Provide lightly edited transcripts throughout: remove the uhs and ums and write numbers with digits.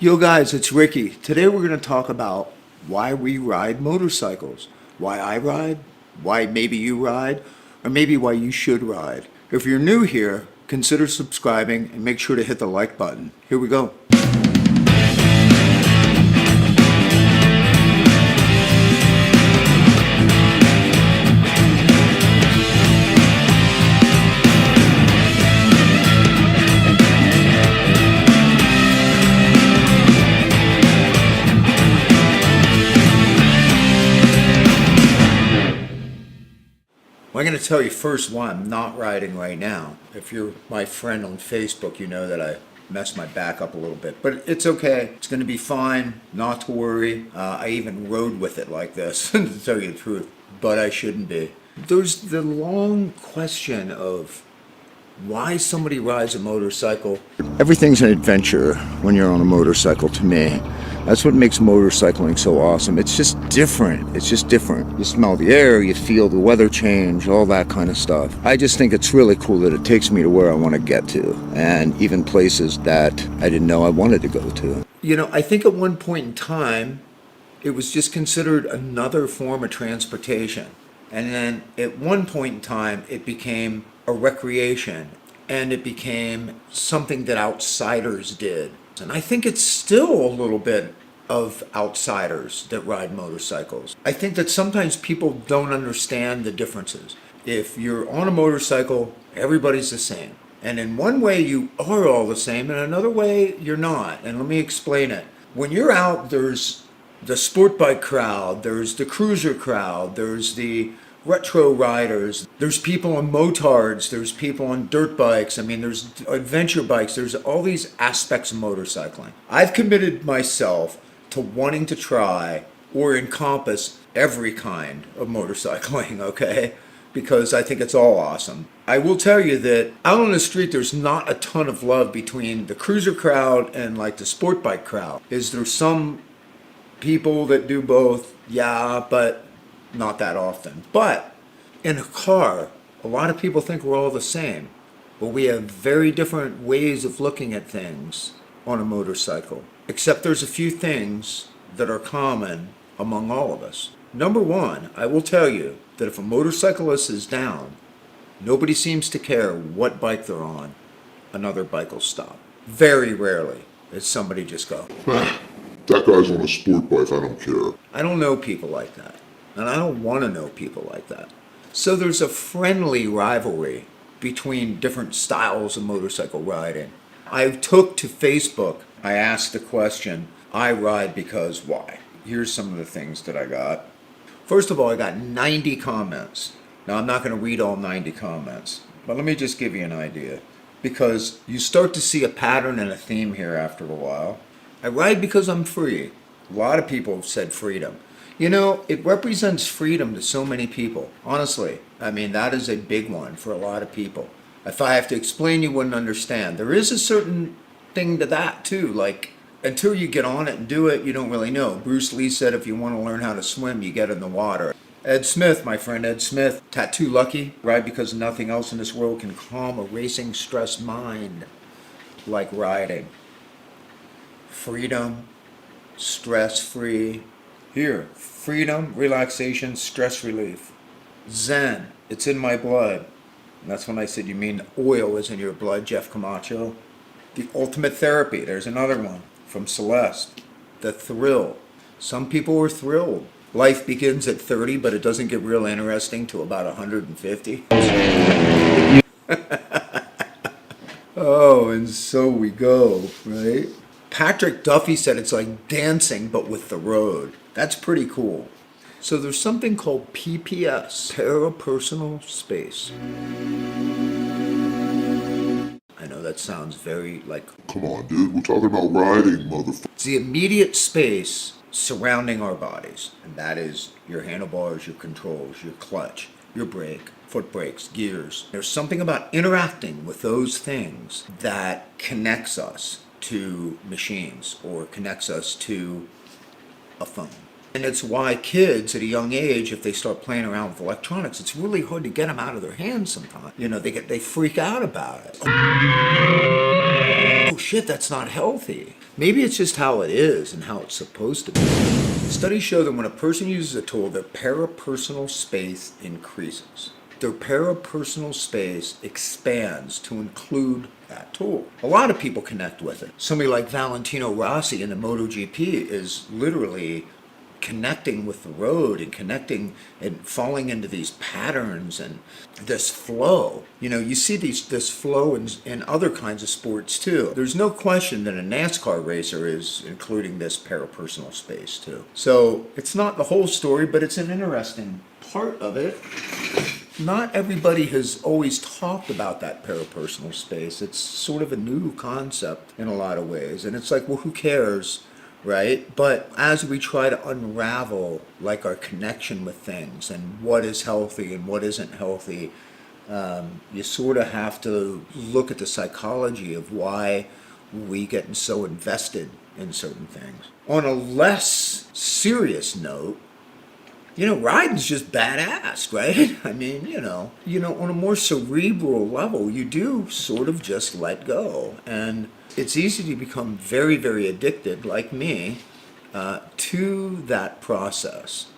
Yo guys, it's Ricky. Today we're going to talk about why we ride motorcycles. Why I ride, why maybe you ride, or maybe why you should ride. If you're new here, consider subscribing and make sure to hit the like button. Here we go. I'm going to tell you first why I'm not riding right now. If you're my friend on Facebook, you know that I messed my back up a little bit. But it's okay. It's going to be fine. Not to worry. I even rode with it like this, to tell you the truth. But I shouldn't be. There's the long question of why somebody rides a motorcycle. Everything's an adventure when you're on a motorcycle to me. That's what makes motorcycling so awesome. It's just different. It's just different. You smell the air, you feel the weather change, all that kind of stuff. I just think it's really cool that it takes me to where I want to get to, and even places that I didn't know I wanted to go to. You know, I think at one point in time, it was just considered another form of transportation. And then at one point in time, it became a recreation, and it became something that outsiders did. And I think it's still a little bit of outsiders that ride motorcycles. I think that sometimes people don't understand the differences. If you're on a motorcycle, everybody's the same. And in one way you are all the same, and another way you're not. And let me explain it. When you're out, there's the sport bike crowd, there's the cruiser crowd, there's the retro riders, there's people on motards, there's people on dirt bikes, there's adventure bikes, there's all these aspects of motorcycling. I've committed myself to wanting to try or encompass every kind of motorcycling, okay? Because I think it's all awesome. I will tell you that out on the street there's not a ton of love between the cruiser crowd and like the sport bike crowd. Is there some people that do both? Yeah, but not that often. But in a car, a lot of people think we're all the same. But we have very different ways of looking at things on a motorcycle. Except there's a few things that are common among all of us. Number one, I will tell you that if a motorcyclist is down, nobody seems to care what bike they're on. Another bike will stop. Very rarely does somebody just go, that guy's on a sport bike, I don't care. I don't know people like that. And I don't want to know people like that. So there's a friendly rivalry between different styles of motorcycle riding. I took to Facebook, I asked the question, I ride because why? Here's some of the things that I got. First of all, I got 90 comments. Now I'm not going to read all 90 comments, but let me just give you an idea. Because you start to see a pattern and a theme here after a while. I ride because I'm free. A lot of people have said freedom. You know, it represents freedom to so many people. Honestly, that is a big one for a lot of people. If I have to explain, you wouldn't understand. There is a certain thing to that too. Like, until you get on it and do it, you don't really know. Bruce Lee said if you want to learn how to swim, you get in the water. Ed Smith, my friend Ed Smith, Tattoo Lucky, ride because nothing else in this world can calm a racing, stressed mind like riding. Freedom, stress-free. Here, freedom, relaxation, stress relief. Zen, it's in my blood. And that's when I said, you mean oil is in your blood, Jeff Camacho? The ultimate therapy, there's another one from Celeste. The thrill. Some people are thrilled. Life begins at 30, but it doesn't get real interesting till about 150. Oh, and so we go, right? Patrick Duffy said it's like dancing, but with the road. That's pretty cool. So there's something called PPS, parapersonal space. I know that sounds very like... Come on, dude, we're talking about riding, motherfucker. It's the immediate space surrounding our bodies. And that is your handlebars, your controls, your clutch, your brake, foot brakes, gears. There's something about interacting with those things that connects us to machines or connects us to a phone. And it's why kids at a young age, if they start playing around with electronics, it's really hard to get them out of their hands sometimes. You know, they freak out about it. Oh shit, that's not healthy. Maybe it's just how it is and how it's supposed to be. Studies show that when a person uses a tool, their parapersonal space increases. Their parapersonal space expands to include that tool. A lot of people connect with it. Somebody like Valentino Rossi in the MotoGP is literally connecting with the road and connecting and falling into these patterns and this flow. You know, you see this flow in other kinds of sports too. There's no question that a NASCAR racer is including this parapersonal space too. So it's not the whole story, but it's an interesting part of it. Not everybody has always talked about that parapersonal space. It's sort of a new concept in a lot of ways. And it's like, well, who cares, right? But as we try to unravel like our connection with things and what is healthy and what isn't healthy, you sort of have to look at the psychology of why we get so invested in certain things. On a less serious note, you know, riding's just badass, right? I mean, you know, on a more cerebral level, you do sort of just let go. And it's easy to become very, very addicted, like me, to that process.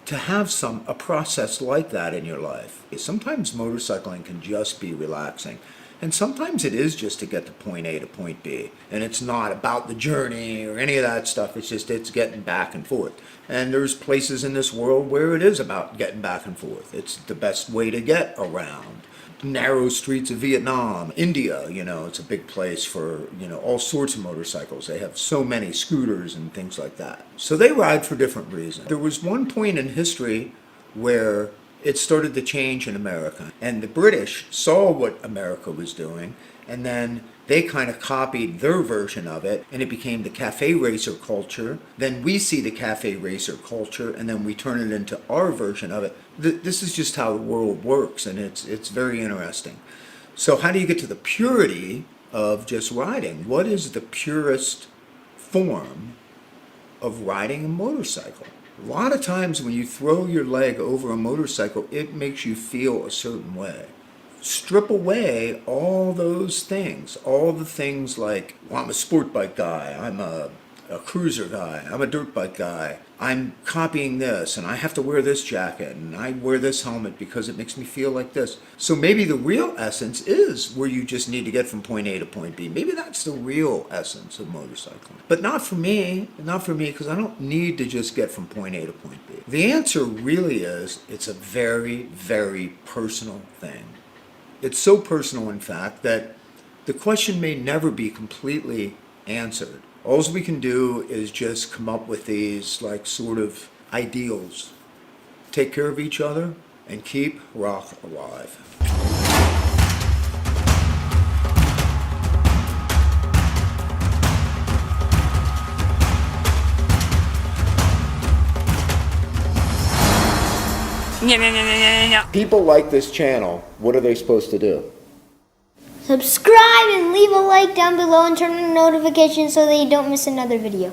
To have a process like that in your life. Sometimes motorcycling can just be relaxing. And sometimes it is just to get to point A to point B. And it's not about the journey or any of that stuff. It's getting back and forth. And there's places in this world where it is about getting back and forth. It's the best way to get around. Narrow streets of Vietnam, India, you know, it's a big place for, you know, all sorts of motorcycles. They have so many scooters and things like that. So they ride for different reasons. There was one point in history where it started to change in America. And the British saw what America was doing, and then they kind of copied their version of it, and it became the cafe racer culture. Then we see the cafe racer culture, and then we turn it into our version of it. This is just how the world works, and it's very interesting. So how do you get to the purity of just riding? What is the purest form of riding a motorcycle? A lot of times when you throw your leg over a motorcycle, it makes you feel a certain way. Strip away all those things, all the things like, well, I'm a sport bike guy, I'm a cruiser guy, I'm a dirt bike guy, I'm copying this, and I have to wear this jacket, and I wear this helmet because it makes me feel like this. So maybe the real essence is where you just need to get from point A to point B. Maybe that's the real essence of motorcycling. But not for me, because I don't need to just get from point A to point B. The answer really is, it's a very, very personal thing. It's so personal, in fact, that the question may never be completely answered. All we can do is just come up with these like sort of ideals. Take care of each other and keep rock alive. People like this channel. What are they supposed to do? Subscribe and leave a like down below and turn on notifications so that you don't miss another video.